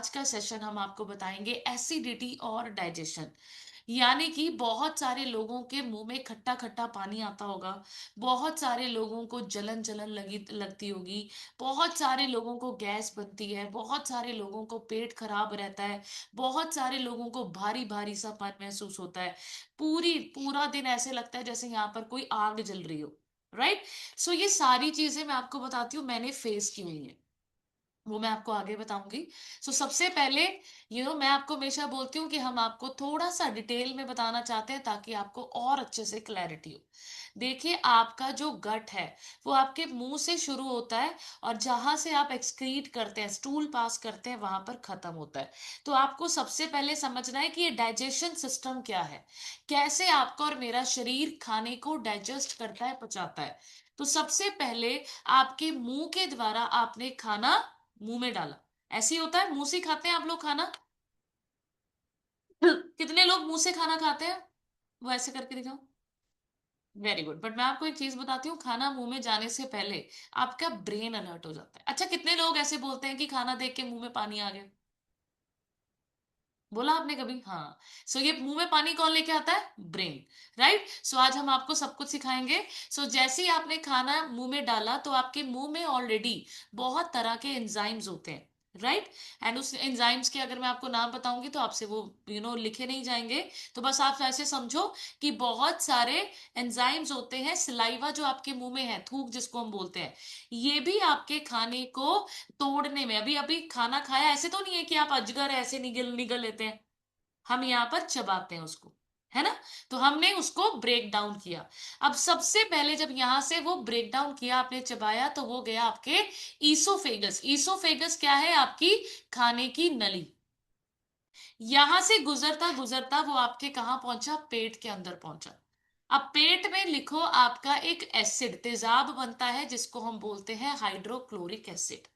आज का सेशन हम आपको बताएंगे एसिडिटी और डाइजेशन। यानी कि बहुत सारे लोगों के मुंह में खट्टा खट्टा पानी आता होगा। बहुत सारे लोगों को जलन जलन लगी लगती होगी। बहुत सारे लोगों को गैस बनती है। बहुत सारे लोगों को पेट खराब रहता है। बहुत सारे लोगों को भारी भारी सापन महसूस होता है। पूरा दिन ऐसे लगता है जैसे यहाँ पर कोई आग जल रही हो। राइट। सो ये सारी चीजें मैं आपको बताती हूँ, मैंने फेस की हुई है, वो मैं आपको आगे बताऊंगी। सबसे पहले मैं आपको हमेशा बोलती हूँ कि हम आपको थोड़ा सा डिटेल में बताना चाहते हैं ताकि आपको और अच्छे से क्लैरिटी हो। देखिए, आपका जो गट है वो आपके मुंह से शुरू होता है और जहां से आप एक्सक्रीट करते हैं, स्टूल पास करते हैं, वहां पर खत्म होता है। तो आपको सबसे पहले समझना है कि ये डाइजेशन सिस्टम क्या है, कैसे आपका और मेरा शरीर खाने को डाइजेस्ट करता है, पचाता है। तो सबसे पहले आपके मुंह के द्वारा आपने खाना मुंह में डाला। ऐसे ही होता है, मुंह से खाते हैं आप लोग खाना। कितने लोग मुंह से खाना खाते हैं? वो ऐसे करके दिखाओ। Very good. बट मैं आपको एक चीज बताती हूँ, खाना मुंह में जाने से पहले आपका ब्रेन अलर्ट हो जाता है। अच्छा, कितने लोग ऐसे बोलते हैं कि खाना देख के मुंह में पानी आ गया? बोला आपने कभी? हाँ। ये मुंह में पानी कौन लेके आता है? ब्रेन। राइट। आज हम आपको सब कुछ सिखाएंगे। जैसे ही आपने खाना मुंह में डाला तो आपके मुंह में ऑलरेडी बहुत तरह के एंजाइम्स होते हैं। राइट। एंड उस एंजाइम्स के अगर मैं आपको नाम बताऊंगी तो आपसे वो लिखे नहीं जाएंगे। तो बस आप ऐसे समझो कि बहुत सारे एंजाइम्स होते हैं। सलाइवा जो आपके मुंह में है, थूक जिसको हम बोलते हैं, ये भी आपके खाने को तोड़ने में, अभी अभी खाना खाया ऐसे तो नहीं है कि आप अजगर ऐसे निगल निगल लेते हैं। हम यहाँ पर चबाते हैं उसको, है ना। तो हमने उसको ब्रेक डाउन किया। अब सबसे पहले जब यहां से वो ब्रेक डाउन किया, आपने चबाया, तो वो गया आपके ईसोफेगस। ईसोफेगस क्या है? आपकी खाने की नली। यहां से गुजरता गुजरता वो आपके कहाँ पहुंचा? पेट के अंदर पहुंचा। अब पेट में लिखो, आपका एक एसिड तेजाब बनता है जिसको हम बोलते हैं हाइड्रोक्लोरिक एसिड।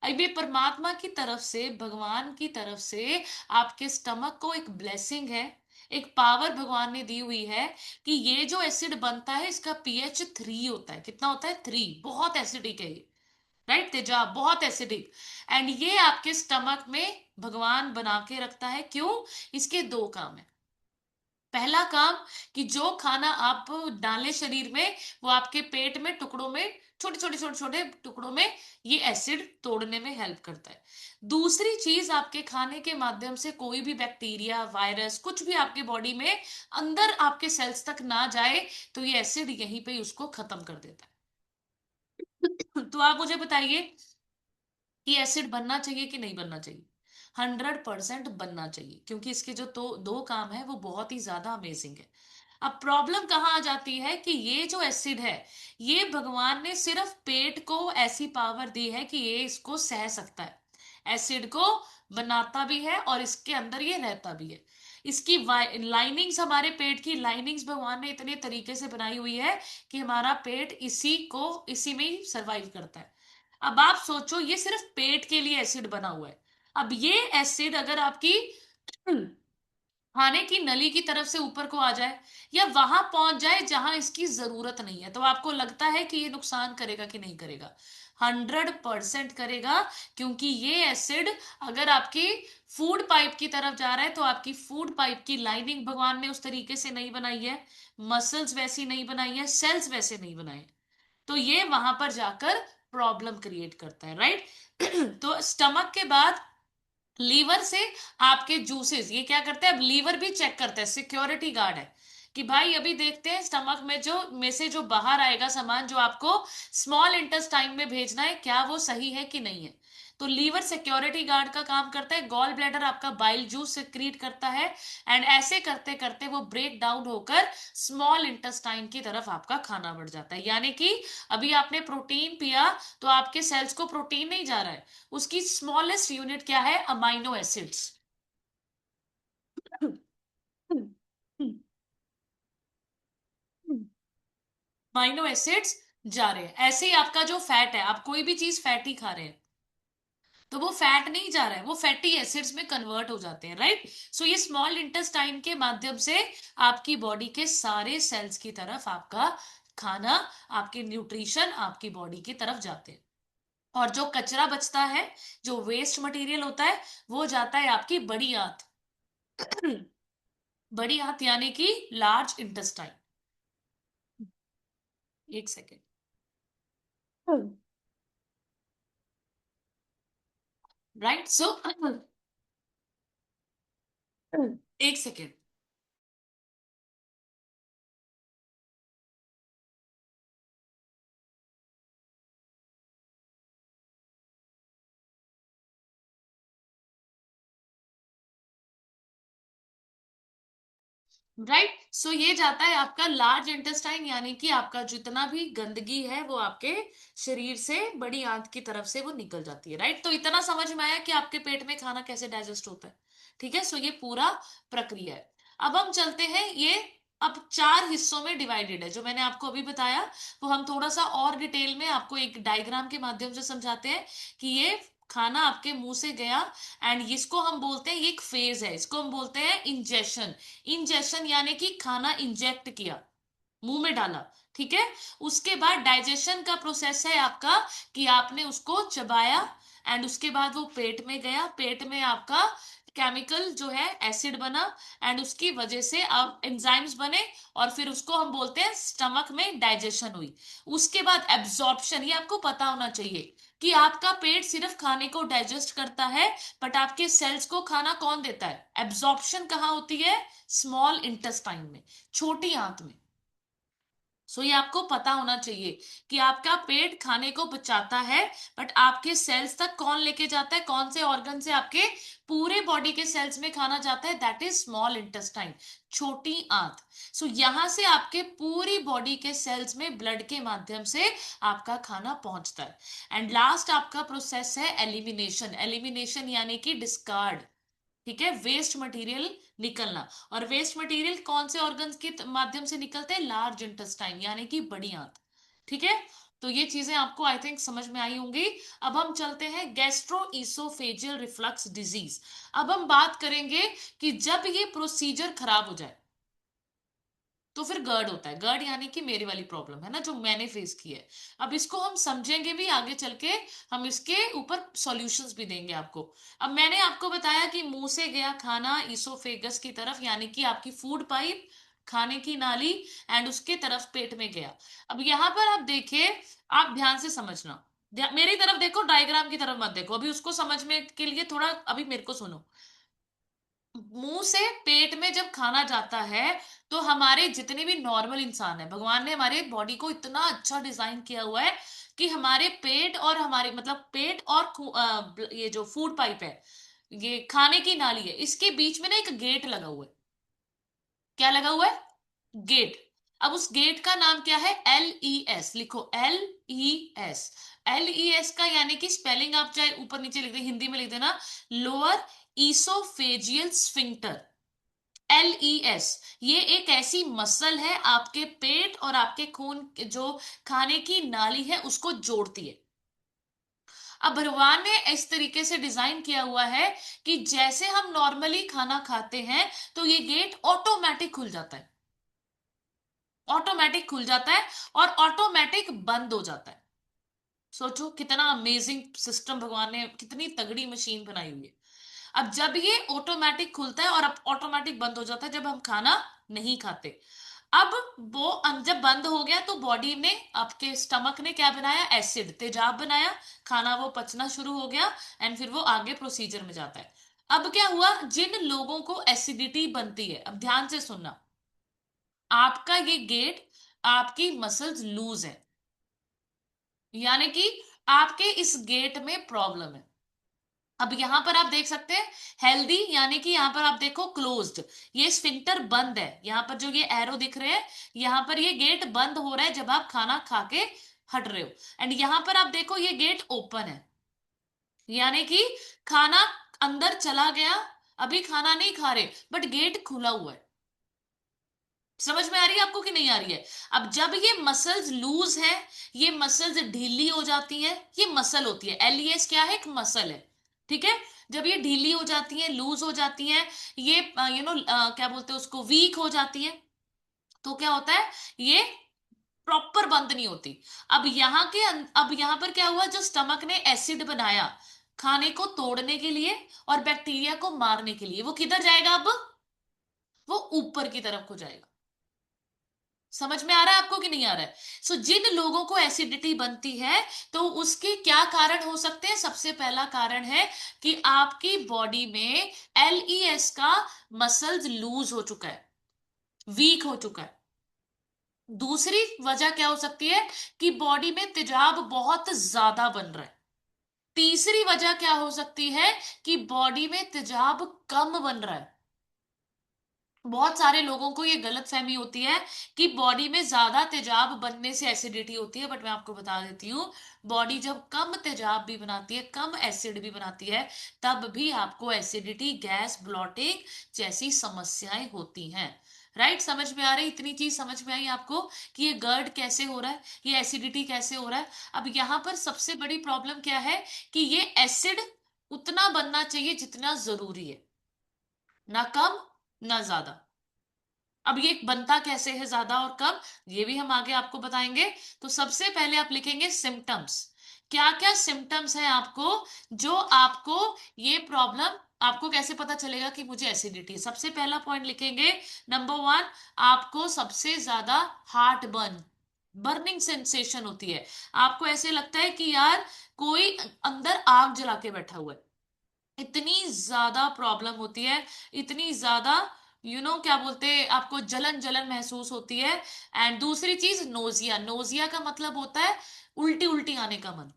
अब ये परमात्मा की तरफ से, भगवान की तरफ से आपके स्टमक को एक ब्लेसिंग है, एक पावर भगवान ने दी हुई है कि ये जो एसिड बनता है इसका पीएच 3 होता है। कितना होता है? 3। बहुत एसिडिक है ये। राइट, तेजाब बहुत एसिडिक। एंड ये आपके स्टमक में भगवान बना के रखता है। क्यों? इसके दो काम है। पहला काम कि जो खाना आप डालें शरीर में, वो आपके पेट में टुकड़ों में, छोटे छोटे टुकड़ों में, ये एसिड तोड़ने में हेल्प करता है। दूसरी चीज, आपके खाने के माध्यम से कोई भी बैक्टीरिया, वायरस, कुछ भी आपके बॉडी में अंदर आपके सेल्स तक ना जाए, तो ये एसिड यहीं पे ही उसको खत्म कर देता है। तो आप मुझे बताइए कि एसिड बनना चाहिए कि नहीं बनना चाहिए? 100% बनना चाहिए, क्योंकि इसके जो दो दो काम है वो बहुत ही ज्यादा अमेजिंग है। अब प्रॉब्लम कहाँ आ जाती है कि ये जो एसिड है, ये भगवान ने सिर्फ पेट को ऐसी पावर दी है कि ये इसको सह सकता है, एसिड को बनाता भी है और इसके अंदर ये रहता भी है। इसकी लाइनिंग्स, हमारे पेट की लाइनिंग्स भगवान ने इतने तरीके से बनाई हुई है कि हमारा पेट इसी में ही सरवाइव करता है। अब आप सोचो, ये सिर्फ पेट के लिए एसिड बना हुआ है। अब ये एसिड अगर आपकी खाने की नली की तरफ से ऊपर को आ जाए या वहां पहुंच जाए जहां इसकी जरूरत नहीं है, तो आपको लगता है कि ये नुकसान करेगा कि नहीं करेगा? 100% करेगा। क्योंकि ये एसिड अगर आपकी फूड पाइप की तरफ जा रहा है तो आपकी फूड पाइप की लाइनिंग भगवान ने उस तरीके से नहीं बनाई है, मसल्स वैसी नहीं बनाई है, सेल्स वैसे नहीं बनाए, तो ये वहां पर जाकर प्रॉब्लम क्रिएट करता है। राइट। तो स्टमक के बाद लीवर से आपके जूसेस ये क्या करते हैं? अब लीवर भी चेक करता है, सिक्योरिटी गार्ड है कि भाई अभी देखते हैं स्टमक में जो बाहर आएगा सामान, जो आपको स्मॉल इंटेस्टाइन में भेजना है, क्या वो सही है कि नहीं है। तो लीवर सिक्योरिटी गार्ड का काम करता है। गॉल ब्लैडर आपका बाइल जूस सिक्रीट करता है। एंड ऐसे करते करते वो ब्रेक डाउन होकर स्मॉल इंटेस्टाइन की तरफ आपका खाना बढ़ जाता है। यानी कि अभी आपने प्रोटीन पिया तो आपके सेल्स को प्रोटीन नहीं जा रहा है, उसकी स्मॉलेस्ट यूनिट क्या है? Amino acids. अमाइनो एसिड्स जा रहे हैं। ऐसे ही आपका जो फैट है, आप कोई भी चीज फैटी खा रहे हैं तो वो फैट नहीं जा रहा है, वो फैटी एसिड्स में कन्वर्ट हो जाते हैं। राइट। ये स्मॉल इंटेस्टाइन के माध्यम से आपकी बॉडी के सारे सेल्स की तरफ आपका खाना, आपके न्यूट्रिशन आपकी बॉडी की तरफ जाते हैं। और जो कचरा बचता है, जो वेस्ट मटेरियल होता है, वो जाता है आपकी बड़ी आंत। बड़ी आंत यानी कि लार्ज इंटेस्टाइन। एक सेकेंड। राइट, सो एक सेकेंड। राइट, सो ये जाता है आपका लार्ज इंटेस्टाइन, यानी कि आपका जितना भी गंदगी है वो आपके शरीर से बड़ी आंत की तरफ से वो निकल जाती है। राइट, तो इतना समझ में आया कि आपके पेट में खाना कैसे डाइजेस्ट होता है। ठीक है, सो ये पूरा प्रक्रिया है। अब हम चलते हैं, ये अब चार हिस्सों में डिवाइडेड है जो मैंने आपको अभी बताया। वो हम थोड़ा सा और डिटेल में आपको एक डायग्राम के माध्यम से समझाते हैं कि ये खाना आपके मुंह से गया, एंड इसको हम बोलते हैं, ये एक फेज है, इसको हम बोलते हैं इंजेशन। इंजेशन यानी कि खाना इंजेक्ट किया, मुंह में डाला। ठीक है, उसके बाद डाइजेशन का प्रोसेस है आपका, कि आपने उसको चबाया, एंड उसके बाद वो पेट में गया, पेट में आपका केमिकल जो है एसिड बना, एंड उसकी वजह से अब एंजाइम्स बने, और फिर उसको हम बोलते हैं स्टमक में डाइजेशन हुई। उसके बाद एब्जॉर्प्शन, ये आपको पता होना चाहिए कि आपका पेट सिर्फ खाने को डाइजेस्ट करता है, बट आपके सेल्स को खाना कौन देता है? एब्जॉर्प्शन कहाँ होती है? स्मॉल इंटेस्टाइन में, छोटी आंत में। सो ये आपको पता होना चाहिए कि आपका पेट खाने को पचाता है, बट आपके सेल्स तक कौन लेके जाता है? कौन से ऑर्गन से आपके पूरे बॉडी के सेल्स में खाना जाता है? दैट इज स्मॉल इंटेस्टाइन, छोटी आंत। सो यहां से आपके पूरी बॉडी के सेल्स में ब्लड के माध्यम से आपका खाना पहुंचता है। एंड लास्ट आपका प्रोसेस है एलिमिनेशन। एलिमिनेशन यानी कि डिस्कार्ड। ठीक है, वेस्ट मटेरियल निकलना। और वेस्ट मटेरियल कौन से ऑर्गन्स के माध्यम से निकलते हैं? लार्ज इंटेस्टाइन यानी कि बड़ी आंत। ठीक है, तो ये चीजें आपको आई थिंक समझ में आई होंगी। अब हम चलते हैं गैस्ट्रो ईसोफेजियल रिफ्लक्स डिजीज। अब हम बात करेंगे कि जब ये प्रोसीजर खराब हो जाए तो फिर गर्ड होता है। गर्ड यानी कि मेरी वाली प्रॉब्लम है ना, जो मैंने फेस की है। अब इसको हम समझेंगे भी आगे चल के, हम इसके ऊपर सॉल्यूशंस भी देंगे आपको। अब मैंने आपको बताया कि मुंह से गया खाना ईसोफेगस की तरफ, यानी कि आपकी फूड पाइप, खाने की नाली, एंड उसके तरफ पेट में गया। अब यहां पर आप देखिए, आप ध्यान से समझना, मेरी तरफ देखो, डायग्राम की तरफ मत देखो। अभी उसको समझ में के लिए थोड़ा अभी मेरे को सुनो। मुंह से पेट में जब खाना जाता है, तो हमारे जितने भी नॉर्मल इंसान है, भगवान ने हमारे बॉडी को इतना अच्छा डिजाइन किया हुआ है कि हमारे पेट और हमारे मतलब पेट और ये जो फूड पाइप है, ये खाने की नाली है, इसके बीच में ना एक गेट लगा हुआ है। क्या लगा हुआ है? गेट। अब उस गेट का नाम क्या है? LES लिखो, LES। LES का यानी कि स्पेलिंग आप चाहे ऊपर नीचे लिख दे, हिंदी में लिख देना, लोअर ईसोफेजियल स्फिंक्टर। LES, ये एक ऐसी मसल है आपके पेट और आपके खून जो खाने की नाली है उसको जोड़ती है। अब भगवान ने इस तरीके से डिजाइन किया हुआ है कि जैसे हम नॉर्मली खाना खाते हैं तो ये गेट ऑटोमेटिक खुल जाता है, ऑटोमेटिक खुल जाता है, और ऑटोमेटिक बंद हो जाता है। सोचो कितना अमेजिंग सिस्टम, भगवान ने कितनी तगड़ी मशीन बनाई हुई है। अब जब ये ऑटोमेटिक खुलता है और अब ऑटोमेटिक बंद हो जाता है जब हम खाना नहीं खाते। अब वो जब बंद हो गया तो बॉडी ने, आपके स्टमक ने क्या बनाया? एसिड, तेजाब बनाया, खाना वो पचना शुरू हो गया, एंड फिर वो आगे प्रोसीजर में जाता है। अब क्या हुआ? जिन लोगों को एसिडिटी बनती है, अब ध्यान से सुनना, आपका ये गेट, आपकी मसल्स लूज है, यानी कि आपके इस गेट में प्रॉब्लम है। अब यहां पर आप देख सकते हैं हेल्दी, यानी कि यहां पर आप देखो क्लोज्ड, ये स्फिंक्टर बंद है। यहां पर जो ये एरो दिख रहे हैं, यहां पर ये गेट बंद हो रहा है जब आप खाना खा के हट रहे हो। एंड यहां पर आप देखो ये गेट ओपन है, यानी कि खाना अंदर चला गया, अभी खाना नहीं खा रहे, बट गेट खुला हुआ है। समझ में आ रही है आपको कि नहीं आ रही है? अब जब ये मसल्स लूज है, ये मसल्स ढीली हो जाती हैं, ये मसल होती है, LES क्या है? एक मसल है। ठीक है, जब ये ढीली हो जाती है, लूज हो जाती है, ये क्या बोलते हैं उसको, वीक हो जाती है, तो क्या होता है? ये प्रॉपर बंद नहीं होती। अब यहाँ पर क्या हुआ, जो स्टमक ने एसिड बनाया खाने को तोड़ने के लिए और बैक्टीरिया को मारने के लिए, वो किधर जाएगा अब, वो ऊपर की तरफ को जाएगा। समझ में आ रहा है आपको कि नहीं आ रहा है? सो जिन लोगों को एसिडिटी बनती है, तो उसके क्या कारण हो सकते हैं? सबसे पहला कारण है कि आपकी बॉडी में एलईएस का मसल्स लूज हो चुका है, वीक हो चुका है। दूसरी वजह क्या हो सकती है कि बॉडी में तेजाब बहुत ज्यादा बन रहा है। तीसरी वजह क्या हो सकती है कि बॉडी में तेजाब कम बन रहा है। बहुत सारे लोगों को ये गलतफहमी होती है कि बॉडी में ज्यादा तेजाब बनने से एसिडिटी होती है, बट मैं आपको बता देती हूँ, बॉडी जब कम तेजाब भी बनाती है, कम एसिड भी बनाती है, तब भी आपको एसिडिटी, गैस, ब्लॉटिंग जैसी समस्याएं होती हैं। राइट? समझ में आ रही? इतनी चीज समझ में आई आपको कि ये गर्ड कैसे हो रहा है, ये एसिडिटी कैसे हो रहा है। अब यहाँ पर सबसे बड़ी प्रॉब्लम क्या है कि ये एसिड उतना बनना चाहिए जितना जरूरी है, ना कम ना ज्यादा। अब ये बनता कैसे है ज्यादा और कम, ये भी हम आगे आपको बताएंगे। तो सबसे पहले आप लिखेंगे सिम्टम्स। क्या क्या सिम्टम्स है आपको, जो आपको ये प्रॉब्लम, आपको कैसे पता चलेगा कि मुझे एसिडिटी है? सबसे पहला पॉइंट लिखेंगे, नंबर वन, आपको सबसे ज्यादा हार्ट बर्निंग सेंसेशन होती है। आपको ऐसे लगता है कि यार कोई अंदर आग जला के बैठा हुआ है, इतनी ज्यादा प्रॉब्लम होती है, इतनी ज्यादा, क्या बोलते हैं, आपको जलन जलन महसूस होती है। एंड दूसरी चीज, नोजिया। नोजिया का मतलब होता है उल्टी उल्टी आने का मन।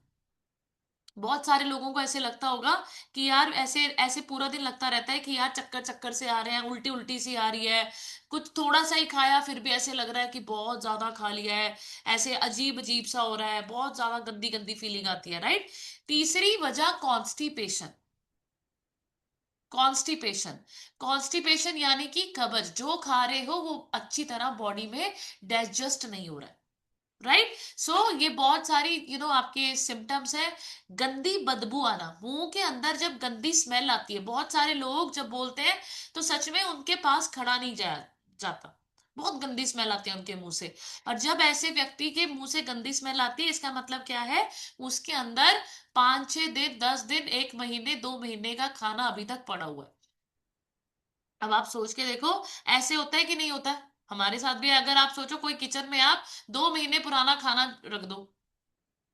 बहुत सारे लोगों को ऐसे लगता होगा कि यार ऐसे ऐसे पूरा दिन लगता रहता है कि यार चक्कर चक्कर से आ रहे हैं, उल्टी उल्टी सी आ रही है, कुछ थोड़ा सा ही खाया फिर भी ऐसे लग रहा है कि बहुत ज्यादा खा लिया है, ऐसे अजीब अजीब सा हो रहा है, बहुत ज्यादा गंदी गंदी फीलिंग आती है। राइट? तीसरी वजह, कॉन्स्टिपेशन। कॉन्स्टिपेशन, कॉन्स्टिपेशन यानी कि कब्ज, जो खा रहे हो वो अच्छी तरह बॉडी में डाइजेस्ट नहीं हो रहा है। राइट? सो ये बहुत सारी आपके सिम्टम्स है। गंदी बदबू आना, मुंह के अंदर जब गंदी स्मेल आती है, बहुत सारे लोग जब बोलते हैं तो सच में उनके पास खड़ा नहीं जाता, बहुत गंदी स्मेल आती है उनके मुंह से। और जब ऐसे व्यक्ति के मुंह से गंदी स्मेल आती है, इसका मतलब क्या है, उसके अंदर 5-6 दिन, 10 दिन, 1 महीने, 2 महीने का खाना अभी तक पड़ा हुआ है। अब आप सोच के देखो, ऐसे होता है कि नहीं होता है? हमारे साथ भी है। अगर आप सोचो कोई किचन में आप 2 महीने पुराना खाना रख दो,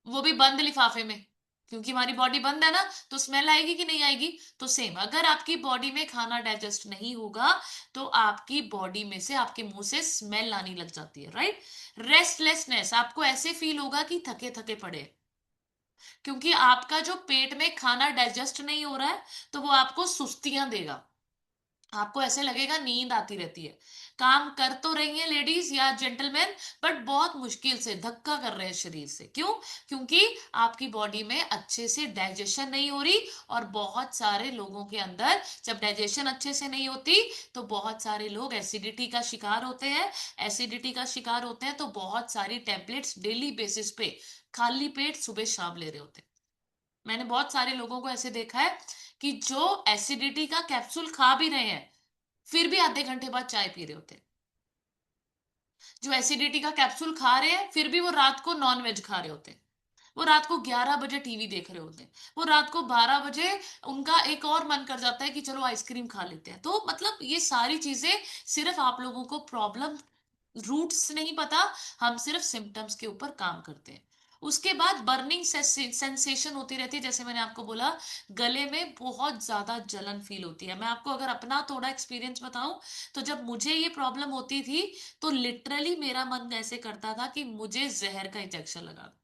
वो भी बंद लिफाफे में, क्योंकि हमारी बॉडी बंद है ना, तो स्मेल आएगी कि नहीं आएगी? तो सेम, अगर आपकी बॉडी में खाना डाइजेस्ट नहीं होगा, तो आपकी बॉडी में से, आपके मुंह से स्मेल आने लग जाती है। राइट? रेस्टलेसनेस, आपको ऐसे फील होगा कि थके थके पड़े हैं, क्योंकि आपका जो पेट में खाना डाइजेस्ट नहीं हो रहा है, तो वो आपको सुस्तियां देगा, आपको ऐसे लगेगा नींद आती रहती है। काम कर तो रही है लेडीज या जेंटलमैन, बट बहुत मुश्किल से, धक्का कर रहे हैं शरीर से। क्यों? क्योंकि आपकी बॉडी में अच्छे से डाइजेशन नहीं हो रही। और बहुत सारे लोगों के अंदर जब डाइजेशन अच्छे से नहीं होती, तो बहुत सारे लोग एसिडिटी का शिकार होते हैं। एसिडिटी का शिकार होते हैं तो बहुत सारी टेबलेट्स डेली बेसिस पे खाली पेट सुबह शाम ले रहे होते हैं। मैंने बहुत सारे लोगों को ऐसे देखा है कि जो एसिडिटी का कैप्सूल खा भी रहे हैं, फिर भी आधे घंटे बाद चाय पी रहे होते हैं। जो एसिडिटी का कैप्सूल खा रहे हैं, फिर भी वो रात को नॉन वेज खा रहे होते हैं। वो रात को 11 बजे टीवी देख रहे होते हैं। वो रात को 12 बजे उनका एक और मन कर जाता है कि चलो आइसक्रीम खा लेते हैं। तो मतलब ये सारी चीजें, सिर्फ आप लोगों को प्रॉब्लम रूट्स नहीं पता, हम सिर्फ सिम्टम्स के ऊपर काम करते हैं। उसके बाद बर्निंग सेंसेशन होती रहती है, जैसे मैंने आपको बोला, गले में बहुत ज्यादा जलन फील होती है। मैं आपको अगर अपना थोड़ा एक्सपीरियंस बताऊं, तो जब मुझे ये प्रॉब्लम होती थी, तो लिटरली मेरा मन ऐसे करता था कि मुझे जहर का इंजेक्शन लगा दो।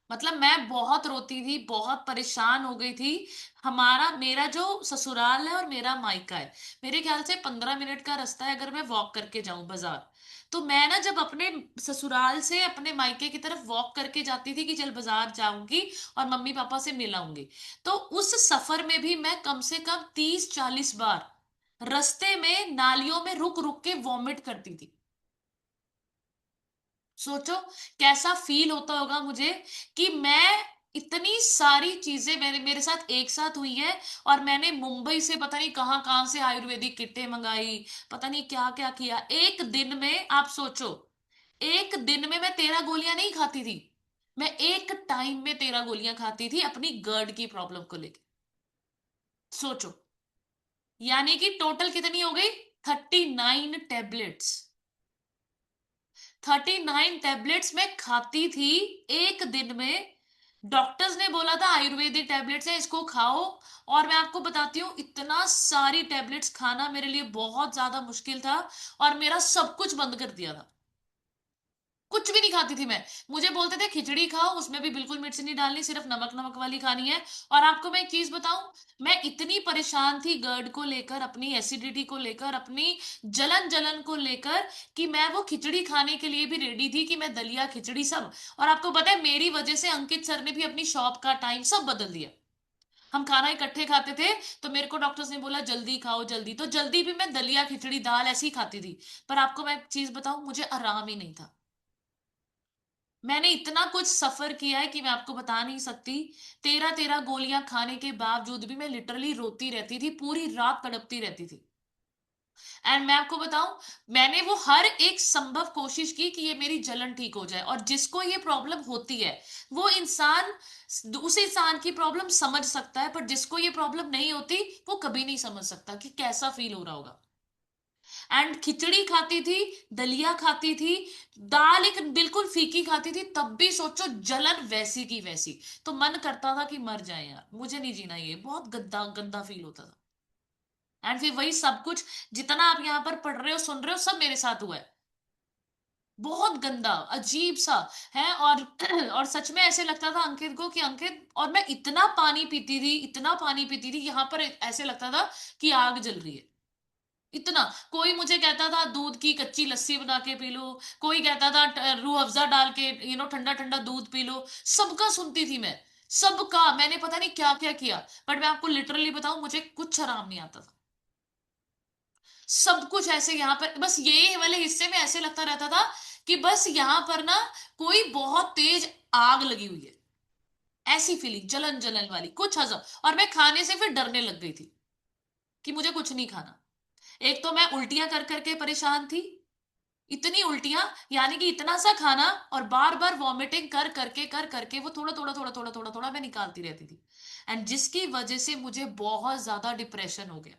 मतलब मैं बहुत रोती थी, बहुत परेशान हो गई थी। मेरा जो ससुराल है और मेरा मायका है, मेरे ख्याल से 15 मिनट का रास्ता है, अगर मैं वॉक करके जाऊं बाजार। तो मैं ना जब अपने ससुराल से अपने मायके की तरफ वॉक करके जाती थी कि चल बाजार जाऊंगी और मम्मी पापा से मिल आऊंगी, तो उस सफर में भी मैं कम से कम 30-40 बार रास्ते में नालियों में रुक रुक के वॉमिट करती थी। सोचो कैसा फील होता होगा मुझे, कि मैं, इतनी सारी चीजें मेरे मेरे साथ एक साथ हुई है। और मैंने मुंबई से पता नहीं कहां कहां से आयुर्वेदिक किटें मंगाई, पता नहीं क्या क्या किया एक दिन में। आप सोचो, एक दिन में मैं 13 गोलियां नहीं खाती थी, मैं एक टाइम में 13 गोलियां खाती थी अपनी गर्ड की प्रॉब्लम को लेकर। सोचो, यानी कि टोटल कितनी हो गई? 39 टैबलेट्स। 39 टैबलेट्स मैं खाती थी एक दिन में। डॉक्टर्स ने बोला था आयुर्वेदिक टैबलेट्स है, इसको खाओ। और मैं आपको बताती हूँ, इतना सारी टैबलेट्स खाना मेरे लिए बहुत ज्यादा मुश्किल था, और मेरा सब कुछ बंद कर दिया था। कुछ भी नहीं खाती थी मैं। मुझे बोलते थे खिचड़ी खाओ, उसमें भी बिल्कुल मिर्च नहीं डालनी, सिर्फ नमक नमक वाली खानी है। और आपको मैं एक चीज बताऊं, मैं इतनी परेशान थी गर्ड को लेकर, अपनी एसिडिटी को लेकर, अपनी जलन जलन को लेकर, कि मैं वो खिचड़ी खाने के लिए भी रेडी थी, कि मैं दलिया खिचड़ी सब। और आपको पता है, मेरी वजह से अंकित सर ने भी अपनी शॉप का टाइम सब बदल दिया। हम खाना इकट्ठे खाते थे, तो मेरे को डॉक्टर्स ने बोला जल्दी खाओ जल्दी, तो जल्दी भी मैं दलिया खिचड़ी दाल ऐसी ही खाती थी। पर आपको मैं एक चीज बताऊं, मुझे आराम ही नहीं था। मैंने इतना कुछ सफर किया है कि मैं आपको बता नहीं सकती। 13 13 गोलियां खाने के बावजूद भी मैं लिटरली रोती रहती थी, पूरी रात तड़पती रहती थी। एंड मैं आपको बताऊं, मैंने वो हर एक संभव कोशिश की कि ये मेरी जलन ठीक हो जाए। और जिसको ये प्रॉब्लम होती है, वो इंसान उस इंसान की प्रॉब्लम समझ सकता है, पर जिसको ये प्रॉब्लम नहीं होती, वो कभी नहीं समझ सकता कि कैसा फील हो रहा होगा। एंड खिचड़ी खाती थी, दलिया खाती थी, दाल एक बिल्कुल फीकी खाती थी, तब भी सोचो जलन वैसी की वैसी। तो मन करता था कि मर जाए यार, मुझे नहीं जीना, ये बहुत गंदा गंदा फील होता था। एंड फिर वही सब कुछ, जितना आप यहाँ पर पढ़ रहे हो सुन रहे हो, सब मेरे साथ हुआ है। बहुत गंदा अजीब सा है। और और सच में ऐसे लगता था अंकित को कि अंकित, और मैं इतना पानी पीती थी, इतना पानी पीती थी, यहाँ पर ऐसे लगता था कि आग जल रही है। इतना, कोई मुझे कहता था दूध की कच्ची लस्सी बना के पी लो, कोई कहता था रूह अफ़ज़ा डाल के ठंडा ठंडा दूध पी लो। सबका सुनती थी मैं, सबका। मैंने पता नहीं क्या क्या किया, बट मैं आपको लिटरली बताऊं, मुझे कुछ आराम नहीं आता था। सब कुछ ऐसे यहाँ पर, बस ये वाले हिस्से में ऐसे लगता रहता था कि बस यहाँ पर ना कोई बहुत तेज आग लगी हुई है। ऐसी फीलिंग, जलन जलन वाली, कुछ हजम। और मैं खाने से फिर डरने लग गई थी कि मुझे कुछ नहीं खाना। एक तो मैं उल्टियां कर करके परेशान थी, इतनी उल्टियां, यानी कि इतना सा खाना, और बार बार वॉमिटिंग कर करके वो थोड़ा थोड़ा थोड़ा थोड़ा थोड़ा थोड़ा मैं निकालती रहती थी। एंड जिसकी वजह से मुझे बहुत ज्यादा डिप्रेशन हो गया।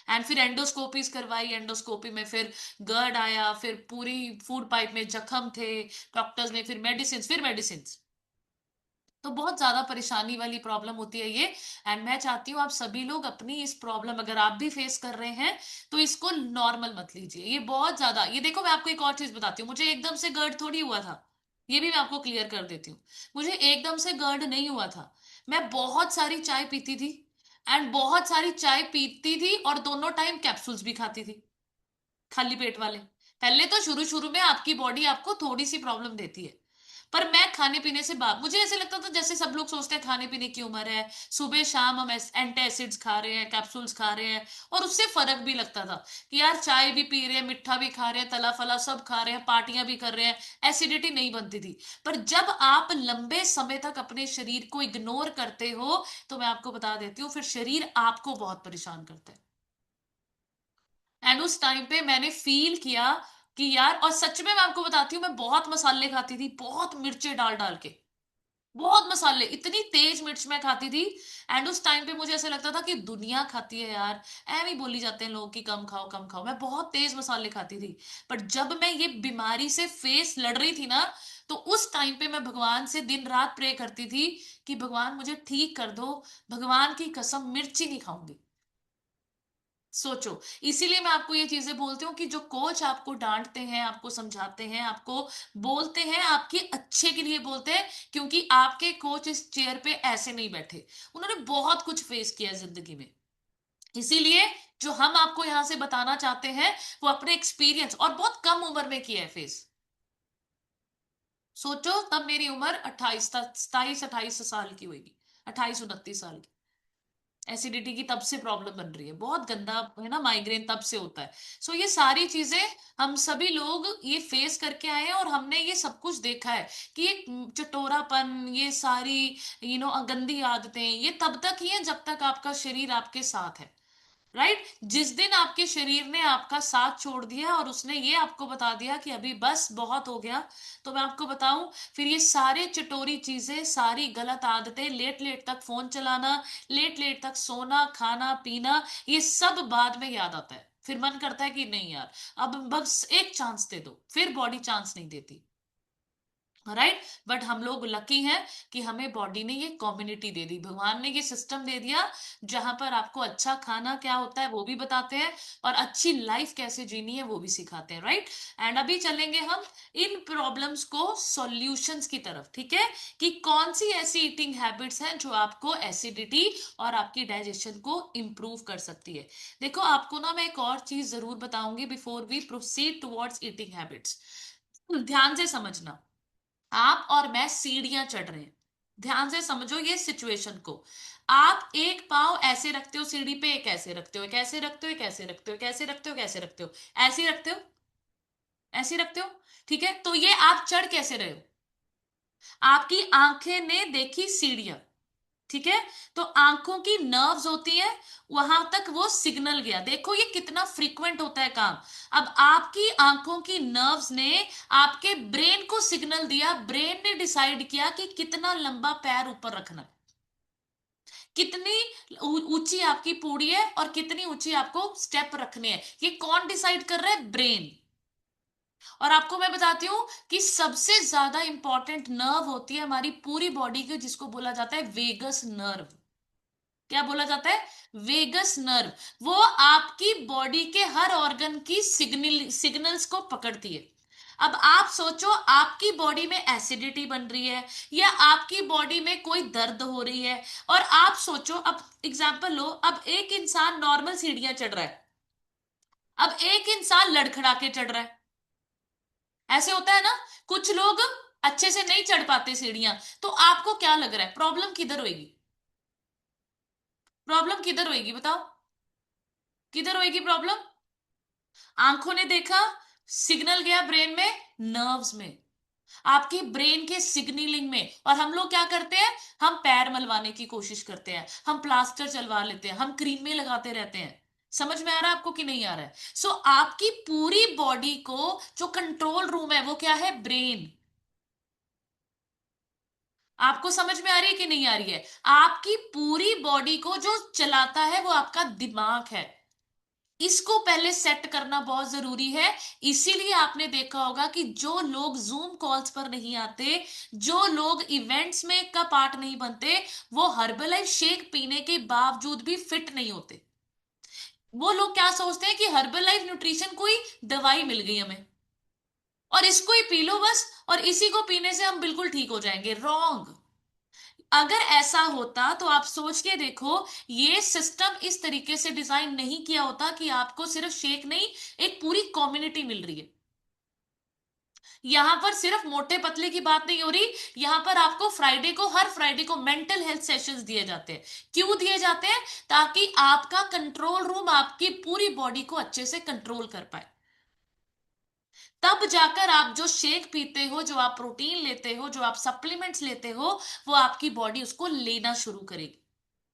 एंड फिर एंडोस्कोपीज करवाई, एंडोस्कोपी में फिर गर्ड आया, फिर पूरी फूड पाइप में जख्म थे। डॉक्टर्स ने फिर मेडिसिन। तो बहुत ज्यादा परेशानी वाली प्रॉब्लम होती है ये। एंड मैं चाहती हूँ आप सभी लोग अपनी इस प्रॉब्लम, अगर आप भी फेस कर रहे हैं, तो इसको नॉर्मल मत लीजिए। ये बहुत ज्यादा, ये देखो मैं आपको एक और चीज बताती हूँ, मुझे एकदम से गर्ड थोड़ी हुआ था। ये भी मैं आपको क्लियर कर देती हूँ। मुझे एकदम से गर्ड नहीं हुआ था। मैं बहुत सारी चाय पीती थी, एंड बहुत सारी चाय पीती थी, और दोनों टाइम कैप्सूल्स भी खाती थी, खाली पेट वाले। पहले तो शुरू शुरू में आपकी बॉडी आपको थोड़ी सी प्रॉब्लम देती है, पर मैं खाने पीने से बाद, मुझे ऐसे लगता था जैसे सब लोग सोचते हैं खाने पीने की उम्र है, सुबह शाम हम एंटी एसिड्स खा रहे हैं, कैप्सूल्स खा रहे हैं, और उससे फर्क भी लगता था कि यार चाय भी पी रहे हैं, मिठा भी खा रहे हैं, तला फला सब खा रहे हैं, पार्टियां भी कर रहे हैं, एसिडिटी नहीं बनती थी। पर जब आप लंबे समय तक अपने शरीर को इग्नोर करते हो, तो मैं आपको बता देती हूँ, फिर शरीर आपको बहुत परेशान करता है। एंड उस टाइम पे मैंने फील किया कि यार, और सच में मैं आपको बताती हूँ, मैं बहुत मसाले खाती थी, बहुत मिर्चे डाल डाल के, बहुत मसाले, इतनी तेज मिर्च मैं खाती थी। एंड उस टाइम पे मुझे ऐसा लगता था कि दुनिया खाती है यार, ऐਵੇਂ ही बोली जाते हैं लोग कि कम खाओ कम खाओ। मैं बहुत तेज मसाले खाती थी। पर जब मैं ये बीमारी से फेस लड़ रही थी ना, तो उस टाइम पे मैं भगवान से दिन रात प्रे करती थी कि भगवान मुझे ठीक कर दो, भगवान की कसम मिर्ची नहीं खाऊंगी। सोचो, इसीलिए मैं आपको ये चीजें बोलती हूँ कि जो कोच आपको डांटते हैं, आपको समझाते हैं, आपको बोलते हैं, आपके अच्छे के लिए बोलते हैं, क्योंकि आपके कोच इस चेयर पे ऐसे नहीं बैठे। उन्होंने बहुत कुछ फेस किया है जिंदगी में। इसीलिए जो हम आपको यहां से बताना चाहते हैं, वो अपने एक्सपीरियंस, और बहुत कम उम्र में किया है फेस। सोचो, तब मेरी उम्र 28, 27 28 साल की होगी, 28 29 साल। एसिडिटी की तब से प्रॉब्लम बन रही है, बहुत गंदा है ना, माइग्रेन तब से होता है। सो ये सारी चीजें हम सभी लोग ये फेस करके आए हैं, और हमने ये सब कुछ देखा है कि ये चटोरापन, ये सारी गंदी आदतें, ये तब तक ही है जब तक आपका शरीर आपके साथ है। राइट। जिस दिन आपके शरीर ने आपका साथ छोड़ दिया और उसने ये आपको बता दिया कि अभी बस बहुत हो गया, तो मैं आपको बताऊं, फिर ये सारे चटोरी चीजें, सारी गलत आदतें, लेट लेट तक फोन चलाना, लेट लेट तक सोना, खाना पीना, ये सब बाद में याद आता है। फिर मन करता है कि नहीं यार, अब बस एक चांस दे दो, फिर बॉडी चांस नहीं देती। राइट। बट हम लोग लकी हैं कि हमें बॉडी ने ये कम्युनिटी दे दी, भगवान ने ये सिस्टम दे दिया, जहां पर आपको अच्छा खाना क्या होता है वो भी बताते हैं, और अच्छी लाइफ कैसे जीनी है वो भी सिखाते हैं। राइट। एंड अभी चलेंगे हम इन प्रॉब्लम्स को सॉल्यूशंस की तरफ, ठीक है, कि कौन सी ऐसी ईटिंग हैबिट्स हैं जो आपको एसिडिटी और आपकी डाइजेशन को इंप्रूव कर सकती है। देखो, आपको ना मैं एक और चीज जरूर बताऊंगी before we proceed towards eating habits. ध्यान से समझना, आप और मैं सीढ़ियां चढ़ रहे हैं, ध्यान से समझो ये सिचुएशन को। आप एक पाँव ऐसे रखते हो सीढ़ी पे, एक ऐसे रखते हो, एक ऐसे रखते हो, एक ऐसे रखते हो, एक ऐसे रखते हो, एक ऐसे रखते हो, ऐसे ही रखते हो, ऐसे ही रखते हो। ठीक है, तो ये आप चढ़ कैसे रहे हो? आपकी आंखें ने देखी सीढ़ियां, ठीक है, तो आंखों की नर्व्स होती है, वहां तक वो सिग्नल गया। देखो ये कितना फ्रीक्वेंट होता है काम। अब आपकी आंखों की नर्व्स ने आपके ब्रेन को सिग्नल दिया, ब्रेन ने डिसाइड किया कि कितना लंबा पैर ऊपर रखना है, कितनी ऊंची आपकी पूड़ी है और कितनी ऊंची आपको स्टेप रखने हैं, ये कौन डिसाइड कर रहा है? ब्रेन। और आपको मैं बताती हूँ कि सबसे ज्यादा इंपॉर्टेंट नर्व होती है हमारी पूरी बॉडी की, जिसको बोला जाता है वेगस नर्व। क्या बोला जाता है? Vagus nerve. वो आपकी बॉडी के हर ऑर्गन की सिग्नल्स को पकड़ती है। अब आप सोचो, आपकी बॉडी में एसिडिटी बन रही है, या आपकी बॉडी में कोई दर्द हो रही है, और आप सोचो, अब एग्जांपल लो, अब एक इंसान नॉर्मल सीढ़ियां चढ़ रहा है, अब एक इंसान लड़खड़ा के चढ़ रहा है, ऐसे होता है ना। कुछ लोग अच्छे से नहीं चढ़ पाते सीढ़ियां, तो आपको क्या लग रहा है प्रॉब्लम किधर होगी? प्रॉब्लम किधर होगी बताओ? किधर होगी प्रॉब्लम? आंखों ने देखा, सिग्नल गया ब्रेन में, नर्व्स में, आपके ब्रेन के सिग्नलिंग में। और हम लोग क्या करते हैं? हम पैर मलवाने की कोशिश करते हैं, हम प्लास्टर चलवा लेते हैं, हम क्रीमें लगाते रहते हैं। समझ में आ रहा है आपको कि नहीं आ रहा है? सो आपकी पूरी बॉडी को जो कंट्रोल रूम है वो क्या है? ब्रेन। आपको समझ में आ रही है कि नहीं आ रही है? आपकी पूरी बॉडी को जो चलाता है वो आपका दिमाग है। इसको पहले सेट करना बहुत जरूरी है। इसीलिए आपने देखा होगा कि जो लोग जूम कॉल्स पर नहीं आते, जो लोग इवेंट्स में का पार्ट नहीं बनते, वो हर्बलाइफ शेक पीने के बावजूद भी फिट नहीं होते। वो लोग क्या सोचते हैं कि हर्बल लाइफ न्यूट्रिशन कोई दवाई मिल गई हमें, और इसको ही पी लो बस, और इसी को पीने से हम बिल्कुल ठीक हो जाएंगे। रॉन्ग। अगर ऐसा होता तो आप सोच के देखो, ये सिस्टम इस तरीके से डिजाइन नहीं किया होता कि आपको सिर्फ शेक नहीं, एक पूरी कम्युनिटी मिल रही है। यहां पर सिर्फ मोटे पतले की बात नहीं हो रही, यहां पर आपको फ्राइडे को, हर फ्राइडे को मेंटल हेल्थ सेशंस दिए जाते हैं। क्यों दिए जाते हैं? ताकि आपका कंट्रोल रूम आपकी पूरी बॉडी को अच्छे से कंट्रोल कर पाए। तब जाकर आप जो शेक पीते हो, जो आप प्रोटीन लेते हो, जो आप सप्लीमेंट्स लेते हो, वो आपकी बॉडी उसको लेना शुरू करेगी।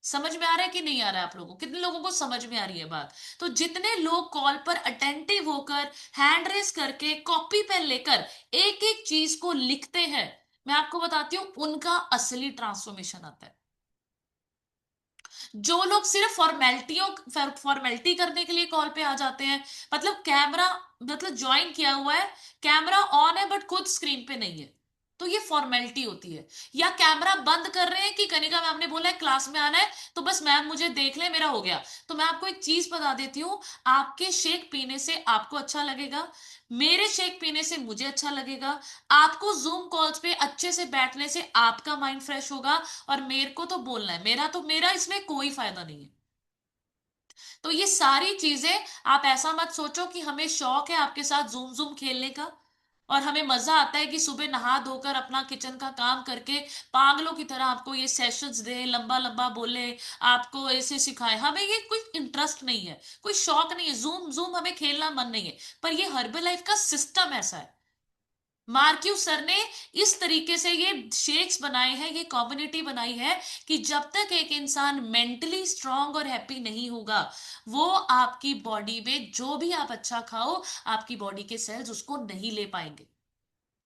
समझ में आ रहा है कि नहीं आ रहा है? आप लोगों को, कितने लोगों को समझ में आ रही है बात? तो जितने लोग कॉल पर अटेंटिव होकर, हैंड रेस करके, कॉपी पेन लेकर एक एक चीज को लिखते हैं, मैं आपको बताती हूँ उनका असली ट्रांसफॉर्मेशन आता है। जो लोग सिर्फ फॉर्मेलिटियों फॉर्मेलिटी करने के लिए कॉल पे आ जाते हैं, मतलब कैमरा, मतलब ज्वाइन किया हुआ है, कैमरा ऑन है बट खुद स्क्रीन पे नहीं है, तो ये फॉर्मेलिटी होती है। या कैमरा बंद कर रहे हैं कि कनिका मैम ने बोला है क्लास में आना है, तो बस मैम मुझे देख ले मेरा हो गया। तो मैं आपको एक चीज बता देती हूँ, आपके शेक पीने से आपको अच्छा लगेगा, मेरे शेक पीने से मुझे अच्छा लगेगा, आपको जूम कॉल्स पे अच्छे से बैठने से आपका माइंड फ्रेश होगा, और मेरे को तो बोलना है, मेरा इसमें कोई फायदा नहीं है। तो ये सारी चीजें, आप ऐसा मत सोचो कि हमें शौक है आपके साथ जूम जूम खेलने का, और हमें मजा आता है कि सुबह नहा धोकर अपना किचन का काम करके पागलों की तरह आपको ये सेशंस दे, लंबा लंबा बोले, आपको ऐसे सिखाए। हमें ये कोई इंटरेस्ट नहीं है, कोई शौक नहीं है, जूम जूम हमें खेलना मन नहीं है। पर ये हर्बल लाइफ का सिस्टम ऐसा है। मार्क्यू सर ने इस तरीके से ये शेक्स बनाए हैं, ये कम्युनिटी बनाई है कि जब तक एक इंसान मेंटली स्ट्रांग और हैप्पी नहीं होगा, वो आपकी बॉडी में जो भी आप अच्छा खाओ, आपकी बॉडी के सेल्स उसको नहीं ले पाएंगे।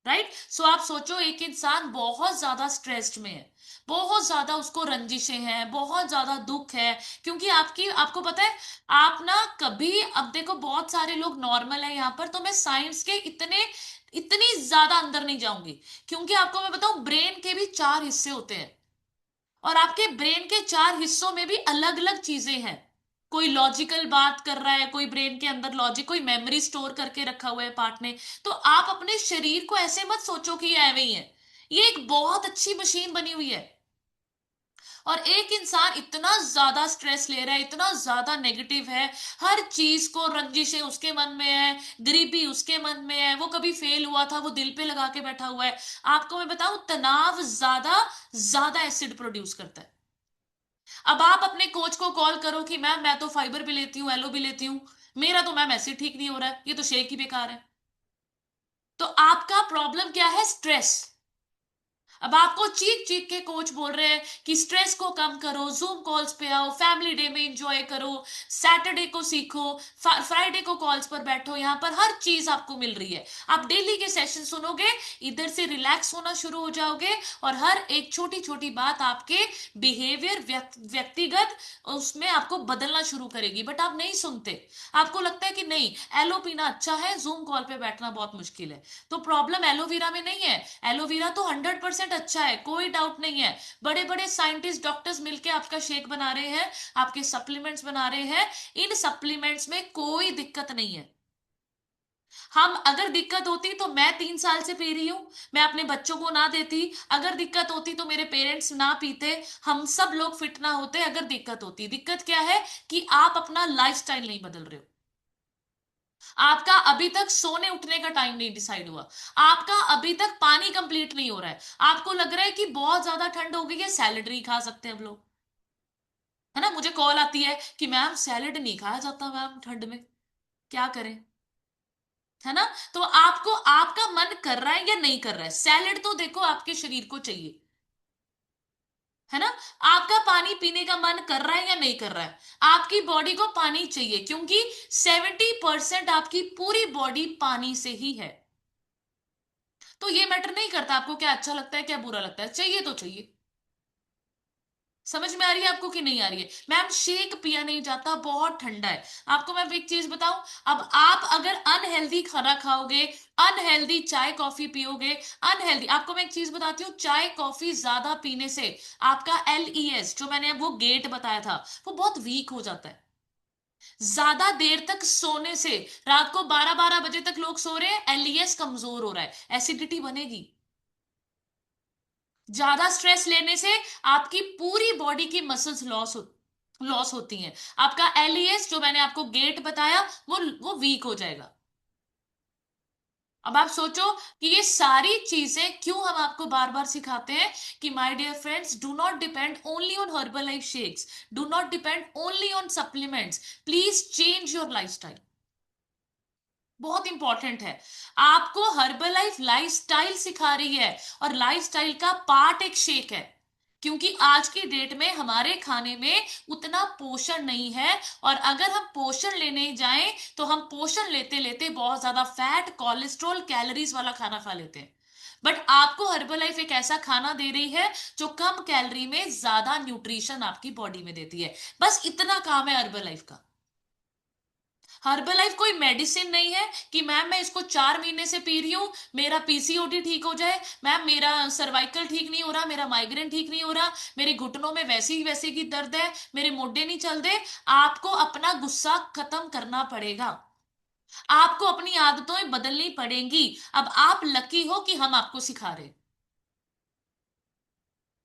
राइट। सो आप सोचो, एक इंसान बहुत ज्यादा स्ट्रेस्ड में है, बहुत ज्यादा उसको रंजिशें हैं, बहुत ज्यादा दुख है, क्योंकि आपको पता है, आप ना कभी, अब देखो बहुत सारे लोग नॉर्मल है यहाँ पर, तो मैं साइंस के इतनी ज्यादा अंदर नहीं जाऊंगी, क्योंकि आपको मैं बताऊं, ब्रेन के भी 4 हिस्से होते हैं, और आपके ब्रेन के 4 हिस्सों में भी अलग अलग चीजें हैं। कोई लॉजिकल बात कर रहा है, कोई ब्रेन के अंदर लॉजिक, कोई मेमोरी स्टोर करके रखा हुआ है पार्ट ने। तो आप अपने शरीर को ऐसे मत सोचो कि ये ऐवे ही है, ये एक बहुत अच्छी मशीन बनी हुई है। और एक इंसान इतना ज्यादा स्ट्रेस ले रहा है, इतना ज्यादा नेगेटिव है, हर चीज को रंजिशें उसके मन में है, गरीबी उसके मन में है, वो कभी फेल हुआ था वो दिल पे लगा के बैठा हुआ है। आपको मैं बताऊं, तनाव ज्यादा ज्यादा एसिड प्रोड्यूस करता है। अब आप अपने कोच को कॉल करो कि मैम मैं तो फाइबर भी लेती हूँ, एलो भी लेती हूँ, मेरा तो मैम ऐसे ठीक नहीं हो रहा है, ये तो शेक ही बेकार है। तो आपका प्रॉब्लम क्या है? स्ट्रेस। अब आपको चीख चीख के कोच बोल रहे हैं कि स्ट्रेस को कम करो, जूम कॉल्स पे आओ, फैमिली डे में एंजॉय करो, सैटरडे को सीखो, फ्राइडे को कॉल्स पर बैठो, यहाँ पर हर चीज आपको मिल रही है, आप डेली के सेशन सुनोगे, इधर से रिलैक्स होना शुरू हो जाओगे, और हर एक छोटी छोटी बात आपके बिहेवियर व्यक्तिगत उसमें आपको बदलना शुरू करेगी। बट आप नहीं सुनते, आपको लगता है कि नहीं, एलो पीना अच्छा है, जूम कॉल पे बैठना बहुत मुश्किल है। तो प्रॉब्लम एलोवेरा में नहीं है, एलोवेरा तो 100% अच्छा है, कोई डाउट नहीं है। बड़े बड़े साइंटिस्ट डॉक्टर्स मिलके आपका शेक बना रहे हैं, आपके सप्लीमेंट्स बना रहे हैं, इन सप्लीमेंट्स में कोई दिक्कत नहीं है। हम, अगर दिक्कत होती तो मैं 3 साल से पी रही हूं, मैं अपने बच्चों को ना देती। अगर दिक्कत होती तो मेरे पेरेंट्स ना पीते, हम सब लोग फिट ना होते। अगर दिक्कत होती, दिक्कत क्या है कि आप अपना लाइफस्टाइल नहीं बदल रहे हो। आपका अभी तक सोने उठने का टाइम नहीं डिसाइड हुआ, आपका अभी तक पानी कंप्लीट नहीं हो रहा है, आपको लग रहा है कि बहुत ज्यादा ठंड हो गई है, सैलेड नहीं खा सकते हम लोग, है ना। मुझे कॉल आती है कि मैम सैलेड नहीं खाया जाता मैम ठंड में, क्या करें, है ना। तो आपको, आपका मन कर रहा है या नहीं कर रहा है? सैलेड तो देखो आपके शरीर को चाहिए, है ना। आपका पानी पीने का मन कर रहा है या नहीं कर रहा है? आपकी बॉडी को पानी चाहिए, क्योंकि 70% आपकी पूरी बॉडी पानी से ही है। तो ये मैटर नहीं करता आपको क्या अच्छा लगता है क्या बुरा लगता है, चाहिए तो चाहिए। समझ में आ रही है आपको कि नहीं आ रही है? मैम शेक पिया नहीं जाता, बहुत ठंडा है। आपको मैं एक चीज बताऊं, अब आप अगर अनहेल्दी खाना खाओगे, अनहेल्दी चाय कॉफी पियोगे, अनहेल्दी, आपको मैं एक चीज बताती हूँ, चाय कॉफी ज्यादा पीने से आपका LES, जो मैंने वो गेट बताया था, वो बहुत वीक हो जाता है। ज्यादा देर तक सोने से, रात को 12-12 बजे तक लोग सो रहे हैं, LES कमजोर हो रहा है, एसिडिटी बनेगी। ज्यादा स्ट्रेस लेने से आपकी पूरी बॉडी की मसल्स लॉस होती हैं, आपका LES जो मैंने आपको गेट बताया, वो वीक हो जाएगा। अब आप सोचो कि ये सारी चीजें क्यों हम आपको बार बार सिखाते हैं कि my dear friends, do not depend only on herbal life shakes, do not depend only on supplements, please change your lifestyle. बहुत इंपॉर्टेंट है। आपको हर्बल लाइफ लाइफस्टाइल सिखा रही है, और लाइफस्टाइल का पार्ट एक शेक है, क्योंकि आज की डेट में हमारे खाने में उतना पोषण नहीं है, और अगर हम पोषण लेने जाएं तो हम पोषण लेते लेते बहुत ज्यादा फैट, कोलेस्ट्रॉल, कैलोरीज वाला खाना खा लेते हैं। बट आपको हर्बल लाइफ एक ऐसा खाना दे रही है जो कम कैलोरी में ज्यादा न्यूट्रिशन आपकी बॉडी में देती है। बस इतना काम है हर्बल लाइफ का। हर्बल लाइफ कोई मेडिसिन नहीं है कि मैम मैं इसको 4 महीने से पी रही हूं, मेरा PCOD ठीक हो जाए, मैम मेरा सर्वाइकल ठीक नहीं हो रहा, मेरा माइग्रेन ठीक नहीं हो रहा, मेरे घुटनों में वैसी ही वैसी की दर्द है, मेरे मोढे नहीं चल रहे। आपको अपना गुस्सा खत्म करना पड़ेगा, आपको अपनी आदतें बदलनी पड़ेंगी। अब आप लकी हो कि हम आपको सिखा रहे हैं।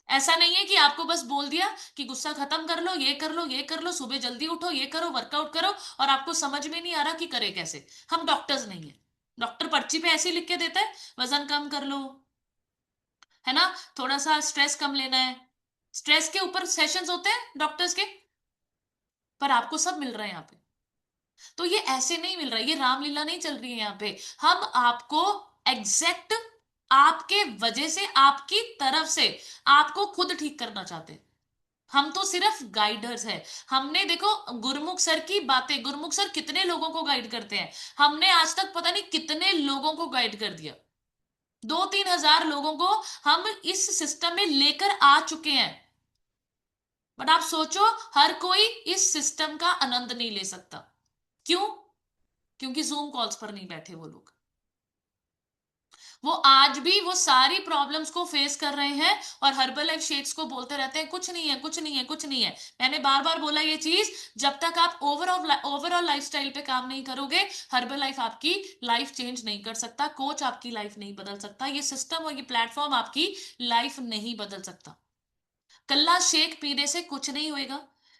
ऐसा नहीं है कि आपको बस बोल दिया कि गुस्सा खत्म कर लो, ये कर लो, ये कर लो, सुबह जल्दी उठो, ये करो, वर्कआउट करो, और आपको समझ में नहीं आ रहा कि करे कैसे। हम डॉक्टर्स नहीं है, डॉक्टर पर्ची पे ऐसे ही लिख के देता है, वजन कम कर लो, है ना, थोड़ा सा स्ट्रेस कम लेना है, स्ट्रेस के ऊपर सेशंस होते हैं डॉक्टर्स के, पर आपको सब मिल रहा है यहाँ पे। तो ये ऐसे नहीं मिल रहा है, ये रामलीला नहीं चल रही है यहाँ पे। हम आपको एग्जैक्ट आपके वजह से, आपकी तरफ से आपको खुद ठीक करना चाहते हैं। हम तो सिर्फ गाइडर्स हैं। हमने देखो, गुरमुख सर की बातें, गुरमुख सर कितने लोगों को गाइड करते हैं, हमने आज तक पता नहीं कितने लोगों को गाइड कर दिया, 2-3 हजार लोगों को हम इस सिस्टम में लेकर आ चुके हैं। बट आप सोचो, हर कोई इस सिस्टम का आनंद नहीं ले सकता। क्यों? क्योंकि जूम कॉल्स पर नहीं बैठे वो लोग। वो आज भी वो सारी प्रॉब्लम्स को फेस कर रहे हैं और हर्बल लाइफ शेड्स को बोलते रहते हैं कुछ नहीं है, कुछ नहीं है, कुछ नहीं है। मैंने बार बार बोला ये चीज, जब तक आप ओवरऑल लाइफस्टाइल पे काम नहीं करोगे, हर्बल लाइफ आपकी लाइफ चेंज नहीं कर सकता, कोच आपकी लाइफ नहीं बदल सकता, ये सिस्टम और ये प्लेटफॉर्म आपकी लाइफ नहीं बदल सकता। कल्ला शेक पीने से कुछ नहीं होएगा,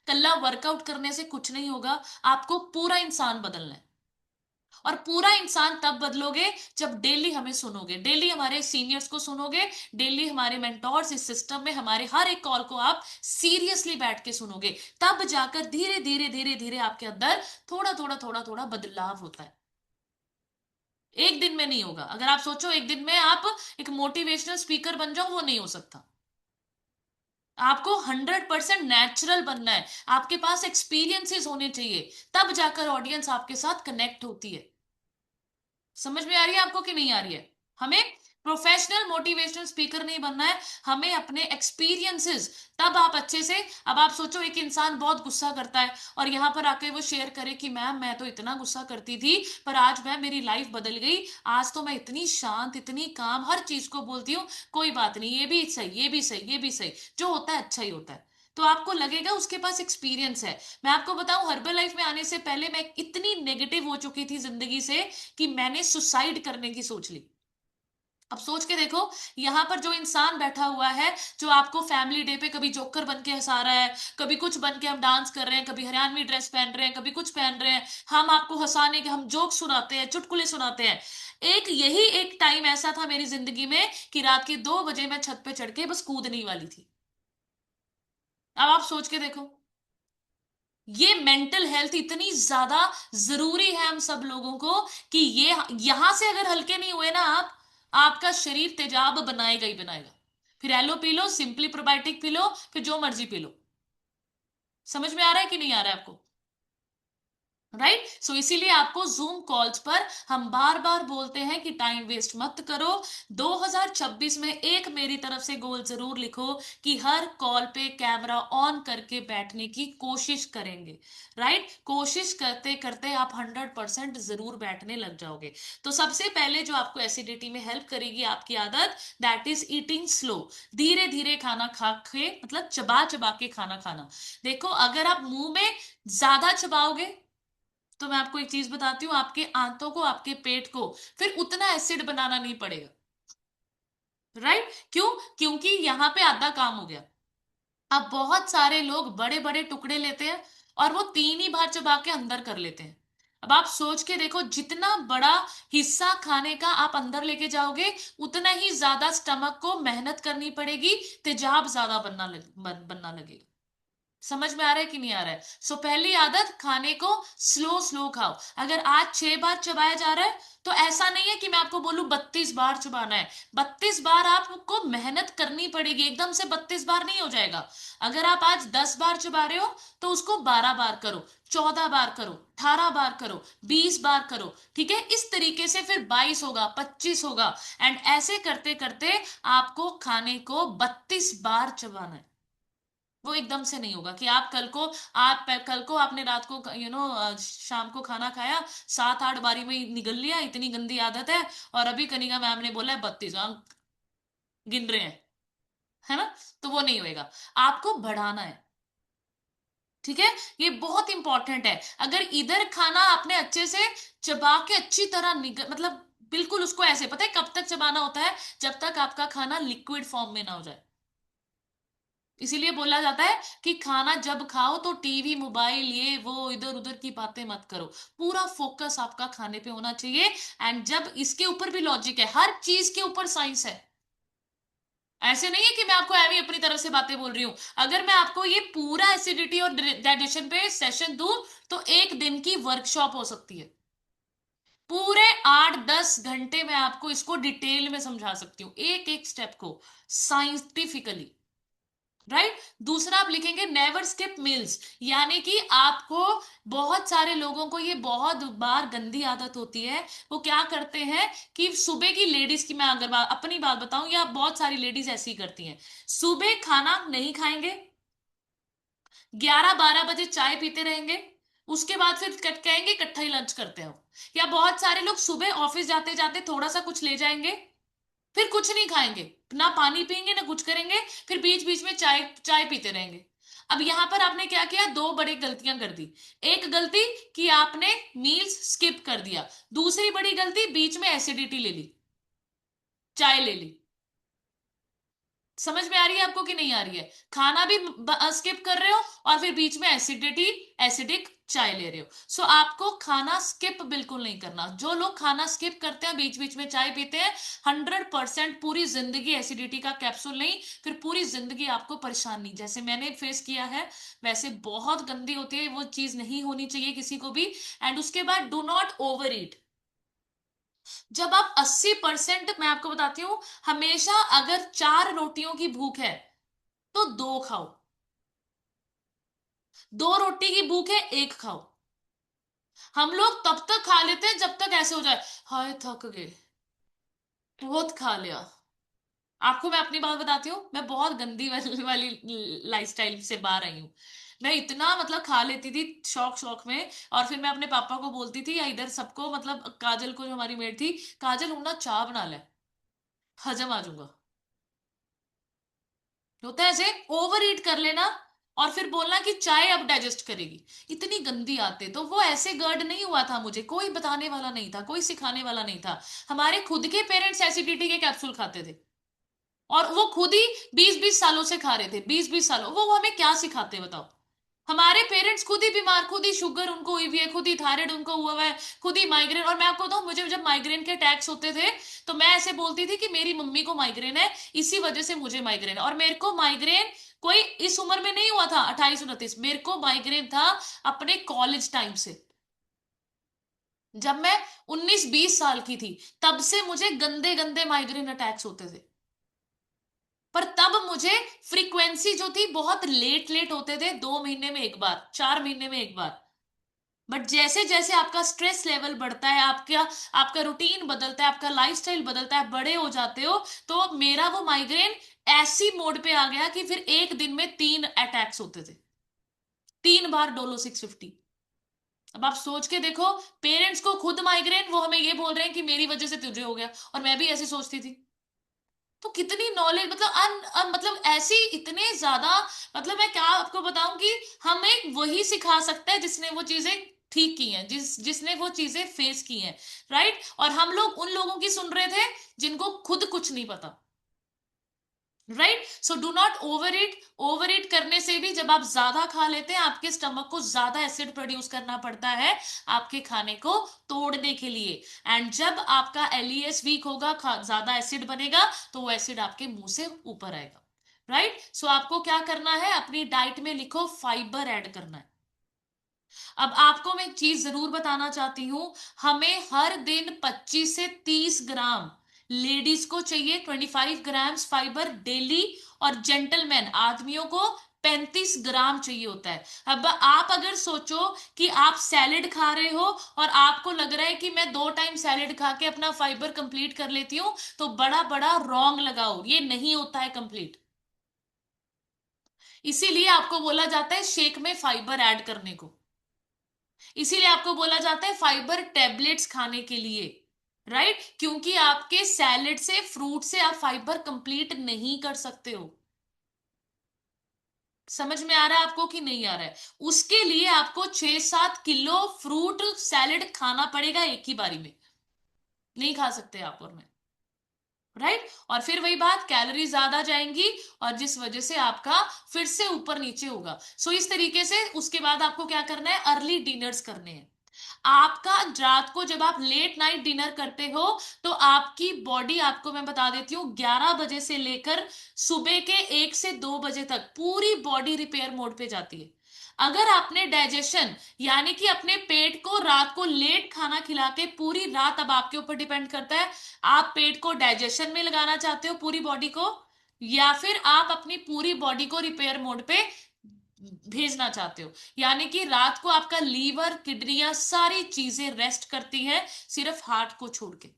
कल्ला वर्कआउट करने से कुछ नहीं होगा, आपको पूरा इंसान बदलना है। और पूरा इंसान तब बदलोगे जब डेली हमें सुनोगे, डेली हमारे सीनियर्स को सुनोगे, डेली हमारे मेंटोर्स इस सिस्टम में हमारे हर एक कॉल को आप सीरियसली बैठ के सुनोगे। तब जाकर धीरे धीरे धीरे धीरे आपके अंदर थोड़ा थोड़ा थोड़ा थोड़ा बदलाव होता है। एक दिन में नहीं होगा। अगर आप सोचो एक दिन में आप एक मोटिवेशनल स्पीकर बन जाओ, वो नहीं हो सकता। आपको 100% नेचुरल बनना है, आपके पास एक्सपीरियंसेस होने चाहिए, तब जाकर ऑडियंस आपके साथ कनेक्ट होती है। समझ में आ रही है आपको कि नहीं आ रही है? हमें प्रोफेशनल मोटिवेशनल स्पीकर नहीं बनना है, हमें अपने एक्सपीरियंसेस, तब आप अच्छे से। अब आप सोचो, एक इंसान बहुत गुस्सा करता है और यहां पर आके वो शेयर करे कि मैम मैं तो इतना गुस्सा करती थी, पर आज मैं, मेरी लाइफ बदल गई, आज तो मैं इतनी शांत, इतनी काम, हर चीज को बोलती हूँ, कोई बात नहीं, ये भी सही, ये भी सही, ये भी सही, जो होता है अच्छा ही होता है। तो आपको लगेगा उसके पास एक्सपीरियंस है। मैं आपको बताऊं, हर्बल लाइफ में आने से पहले मैं इतनी नेगेटिव हो चुकी थी जिंदगी से कि मैंने सुसाइड करने की सोच ली। अब सोच के देखो, यहां पर जो इंसान बैठा हुआ है, जो आपको फैमिली डे पे कभी जोकर बन के हंसा रहा है, कभी कुछ बन के हम डांस कर रहे हैं, कभी हरियाणवी ड्रेस पहन रहे हैं, कभी कुछ पहन रहे हैं, हम आपको हंसाने के, हम जोक सुनाते हैं, चुटकुले सुनाते हैं। यही एक टाइम ऐसा था मेरी जिंदगी में कि रात के 2 बजे मैं छत पे चढ़ के बस कूदने वाली थी। अब आप सोच के देखो, ये मेंटल हेल्थ इतनी ज्यादा जरूरी है हम सब लोगों को कि ये, यहां से अगर हल्के नहीं हुए ना आप, आपका शरीर तेजाब बनाएगा ही बनाएगा। फिर yellow P low, simply probiotic P low, फिर जो मर्जी पी लो। समझ में आ रहा है कि नहीं आ रहा है आपको? राइट। सो इसीलिए आपको जूम कॉल्स पर हम बार बार बोलते हैं कि टाइम वेस्ट मत करो। 2026 में एक मेरी तरफ से गोल जरूर लिखो कि हर कॉल पे कैमरा ऑन करके बैठने की कोशिश करेंगे। राइट, कोशिश करते करते आप 100% जरूर बैठने लग जाओगे। तो सबसे पहले जो आपको एसिडिटी में हेल्प करेगी आपकी आदत, दैट इज ईटिंग स्लो। धीरे धीरे खाना खा के, मतलब चबा चबा के खाना खाना। देखो, अगर आप मुंह में ज्यादा चबाओगे, तो मैं आपको एक चीज बताती हूँ, आपके आंतों को, आपके पेट को फिर उतना एसिड बनाना नहीं पड़ेगा। राइट? क्यों? क्योंकि यहां पे आधा काम हो गया। अब बहुत सारे लोग बड़े बड़े टुकड़े लेते हैं और वो 3 ही बार चबा के अंदर कर लेते हैं। अब आप सोच के देखो, जितना बड़ा हिस्सा खाने का आप अंदर लेके जाओगे, उतना ही ज्यादा स्टमक को मेहनत करनी पड़ेगी, तेजाब ज्यादा बनना लगेगा। समझ में आ रहा है कि नहीं आ रहा है? सो पहली आदत, खाने को स्लो स्लो खाओ। अगर आज 6 बार चबाया जा रहा है, तो ऐसा नहीं है कि मैं आपको बोलूं 32 बार चबाना है। 32 बार आपको मेहनत करनी पड़ेगी, एकदम से 32 बार नहीं हो जाएगा। अगर आप आज 10 बार चबा रहे हो, तो उसको 12 बार करो, 14 बार करो, 18 बार करो, 20 बार करो। ठीक है, इस तरीके से फिर 22 होगा, 25 होगा, एंड ऐसे करते करते आपको खाने को 32 बार चबाना है। वो एकदम से नहीं होगा कि आप कल को आपने रात को शाम को खाना खाया, 7-8 बारी में ही निगल लिया, इतनी गंदी आदत है, और अभी कनिका मैम ने बोला है 32 अंक गिन रहे हैं, है ना? तो वो नहीं होएगा, आपको बढ़ाना है। ठीक है, ये बहुत इंपॉर्टेंट है। अगर इधर खाना आपने अच्छे से चबा के अच्छी तरह मतलब बिल्कुल उसको ऐसे, पता है कब तक चबाना होता है? जब तक आपका खाना लिक्विड फॉर्म में ना हो जाए। इसीलिए बोला जाता है कि खाना जब खाओ तो टीवी, मोबाइल, ये वो इधर उधर की बातें मत करो, पूरा फोकस आपका खाने पे होना चाहिए। एंड जब इसके ऊपर भी लॉजिक है, हर चीज के ऊपर साइंस है। ऐसे नहीं है कि मैं आपको एवी अपनी तरफ से बातें बोल रही हूं। अगर मैं आपको ये पूरा एसिडिटी और डाइजेशन पे सेशन दूं, तो एक दिन की वर्कशॉप हो सकती है। पूरे 8-10 घंटे में आपको इसको डिटेल में समझा सकती हूँ, एक एक स्टेप को साइंटिफिकली। राइट। दूसरा आप लिखेंगे नेवर स्किप मील्स, यानी कि आपको, बहुत सारे लोगों को ये बहुत बार गंदी आदत होती है, वो क्या करते हैं कि सुबह की लेडीज की, मैं अगर अपनी बात बताऊं, या बहुत सारी लेडीज ऐसी ही करती हैं, सुबह खाना नहीं खाएंगे, 11-12 बजे चाय पीते रहेंगे, उसके बाद फिर कहेंगे इकट्ठा ही लंच करते हो। या बहुत सारे लोग सुबह ऑफिस जाते जाते थोड़ा सा कुछ ले जाएंगे, फिर कुछ नहीं खाएंगे, ना पानी पियेंगे ना कुछ करेंगे, फिर बीच बीच में चाय चाय पीते रहेंगे। अब यहां पर आपने क्या किया, दो बड़ी गलतियां कर दी। एक गलती कि आपने मील्स स्किप कर दिया, दूसरी बड़ी गलती बीच में एसिडिटी ले ली, चाय ले ली। समझ में आ रही है आपको कि नहीं आ रही है? खाना भी स्किप कर रहे हो और फिर बीच में एसिडिटी, एसिडिक चाय ले रहे हो। सो आपको खाना स्किप बिल्कुल नहीं करना। जो लोग खाना स्किप करते हैं, बीच बीच में चाय पीते हैं, 100% पूरी जिंदगी एसिडिटी का कैप्सूल नहीं, फिर पूरी जिंदगी आपको परेशानी, जैसे मैंने फेस किया है वैसे बहुत गंदी होती है, वो चीज नहीं होनी चाहिए किसी को भी। एंड उसके बाद डू नॉट ओवर ईट। जब आप 80%, मैं आपको बताती हूँ, हमेशा अगर 4 रोटियों की भूख है तो दो खाओ, 2 रोटी की भूख है एक खाओ। हम लोग तब तक खा लेते हैं जब तक ऐसे हो जाए, हाय थक गए, बहुत खा लिया। आपको मैं अपनी बात बताती हूँ, मैं बहुत गंदी वाली लाइफस्टाइल से बाहर आई हूँ। मैं इतना मतलब खा लेती थी शौक शौक में, और फिर मैं अपने पापा को बोलती थी या इधर सबको, मतलब काजल को जो हमारी मेड थी, काजल हूं ना चाह बना ले, हजम आ जाऊंगा। होता है ऐसे, ओवर ईट कर लेना और फिर बोलना कि चाय अब डाइजेस्ट करेगी। इतनी गंदी आते, तो वो ऐसे गर्ड नहीं हुआ था, मुझे कोई बताने वाला नहीं था, कोई सिखाने वाला नहीं था। हमारे खुद के पेरेंट्स एसिडिटी के कैप्सूल खाते थे, और वो खुद ही 20-20 सालों से खा रहे थे, 20-20 सालों, वो हमें क्या सिखाते बताओ। हमारे पेरेंट्स खुद ही बीमार, खुद ही शुगर उनको हुई हुई है, खुद ही थायराइड उनको हुआ हुआ है, खुद ही माइग्रेन। और मैं आपको बताऊं, मुझे जब माइग्रेन के अटैक्स होते थे, तो मैं ऐसे बोलती थी कि मेरी मम्मी को माइग्रेन है, इसी वजह से मुझे माइग्रेन है। और मेरे को माइग्रेन कोई इस उम्र में नहीं हुआ था, 28-29, मेरे को माइग्रेन था अपने कॉलेज टाइम से, जब मैं 19-20 साल की थी, तब से मुझे गंदे गंदे माइग्रेन अटैक्स होते थे। पर तब मुझे फ्रीक्वेंसी जो थी बहुत लेट लेट होते थे, 2 महीने में एक बार, 4 महीने में एक बार। बट जैसे जैसे आपका स्ट्रेस लेवल बढ़ता है, आपका आपका रूटीन बदलता है, आपका लाइफस्टाइल बदलता है, बड़े हो जाते हो, तो मेरा वो माइग्रेन ऐसी मोड पे आ गया कि फिर एक दिन में 3 अटैक्स होते थे, 3 बार डोलो 650। अब आप सोच के देखो, पेरेंट्स को खुद माइग्रेन, वो हमें ये बोल रहे हैं कि मेरी वजह से तुझे हो गया, और मैं भी ऐसी सोचती थी। तो कितनी नॉलेज, मतलब मतलब ऐसी इतने ज्यादा, मतलब मैं क्या आपको बताऊं कि हमें वही सिखा सकता है जिसने वो चीजें ठीक की हैं, जिसने वो चीजें फेस की हैं। राइट। और हम लोग उन लोगों की सुन रहे थे जिनको खुद कुछ नहीं पता। Right. So do not over it. Over it करने से भी, जब आप ज्यादा खा लेते हैं, आपके स्टमक को ज्यादा एसिड प्रोड्यूस करना पड़ता है आपके खाने को तोड़ने के लिए। एंड जब आपका एलईएस वीक होगा, ज्यादा एसिड बनेगा, तो वो एसिड आपके मुंह से ऊपर आएगा। राइट। सो आपको क्या करना है, अपनी डाइट में लिखो फाइबर ऐड करना है। अब आपको मैं एक चीज जरूर बताना चाहती हूं, हमें हर दिन 25 से 30 ग्राम, लेडीज को चाहिए 25 ग्राम्स फाइबर डेली, और जेंटलमैन आदमियों को 35 ग्राम चाहिए होता है। अब आप अगर सोचो कि आप सैलेड खा रहे हो और आपको लग रहा है कि मैं 2 टाइम सैलेड खा के अपना फाइबर कंप्लीट कर लेती हूँ, तो बड़ा बड़ा रॉन्ग लगाओ, ये नहीं होता है कंप्लीट। इसीलिए आपको बोला जाता है शेक में फाइबर ऐड करने को, इसीलिए आपको बोला जाता है फाइबर टेबलेट्स खाने के लिए। राइट। क्योंकि आपके सैलेड से, फ्रूट से आप फाइबर कंप्लीट नहीं कर सकते हो। समझ में आ रहा है आपको कि नहीं आ रहा है? उसके लिए आपको 6-7 किलो फ्रूट सैलेड खाना पड़ेगा एक ही बारी में, नहीं खा सकते आप और मैं। राइट। और फिर वही बात, कैलोरी ज्यादा जाएंगी, और जिस वजह से आपका फिर से ऊपर नीचे होगा। सो इस तरीके से उसके बाद आपको क्या करना है, अर्ली डिनर्स करने हैं। आपका रात को जब आप लेट नाइट डिनर करते हो, तो आपकी बॉडी, आपको मैं बता देती हूँ, 11 बजे से लेकर सुबह के 1 से 2 बजे तक पूरी बॉडी रिपेयर मोड पे जाती है। अगर आपने डाइजेशन यानी कि अपने पेट को रात को लेट खाना खिला के पूरी रात, अब आपके ऊपर डिपेंड करता है, आप पेट को डाइजेशन में लगाना चाहते हो पूरी बॉडी को, या फिर आप अपनी पूरी बॉडी को रिपेयर मोड पे भेजना चाहते हो। यानी कि रात को आपका लीवर, किडनियां, सारी चीजें रेस्ट करती हैं, सिर्फ हार्ट को छोड़ के।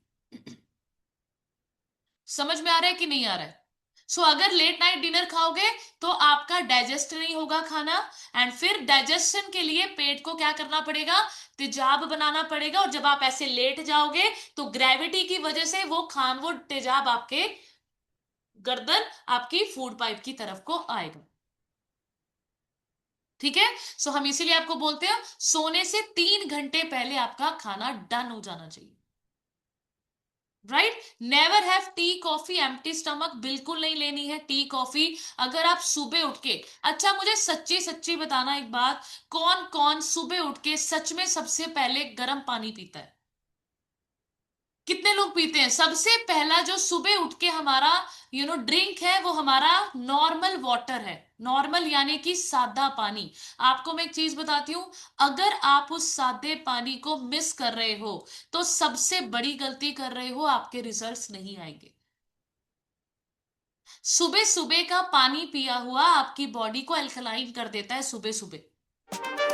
समझ में आ रहा है कि नहीं आ रहा है? सो अगर लेट नाइट डिनर खाओगे तो आपका डाइजेस्ट नहीं होगा खाना, एंड फिर डाइजेशन के लिए पेट को क्या करना पड़ेगा, तेजाब बनाना पड़ेगा, और जब आप ऐसे लेट जाओगे तो ग्रेविटी की वजह से वो तेजाब आपके गर्दन, आपकी फूड पाइप की तरफ को आएगा। ठीक है? सो हम इसीलिए आपको बोलते हैं सोने से 3 घंटे पहले आपका खाना डन हो जाना चाहिए। Right? Never have tea coffee empty stomach, बिल्कुल नहीं लेनी है टी कॉफी। अगर आप सुबह उठ के, अच्छा मुझे सच्ची सच्ची बताना एक बात, कौन कौन सुबह उठ के सच में सबसे पहले गर्म पानी पीता है? कितने लोग पीते हैं? सबसे पहला जो सुबह उठ के हमारा ड्रिंक है, वो हमारा नॉर्मल वाटर है। नॉर्मल यानी कि सादा पानी। आपको मैं एक चीज बताती हूं, अगर आप उस सादे पानी को मिस कर रहे हो तो सबसे बड़ी गलती कर रहे हो, आपके रिजल्ट्स नहीं आएंगे। सुबह सुबह का पानी पिया हुआ आपकी बॉडी को अल्कलाइन कर देता है सुबह सुबह।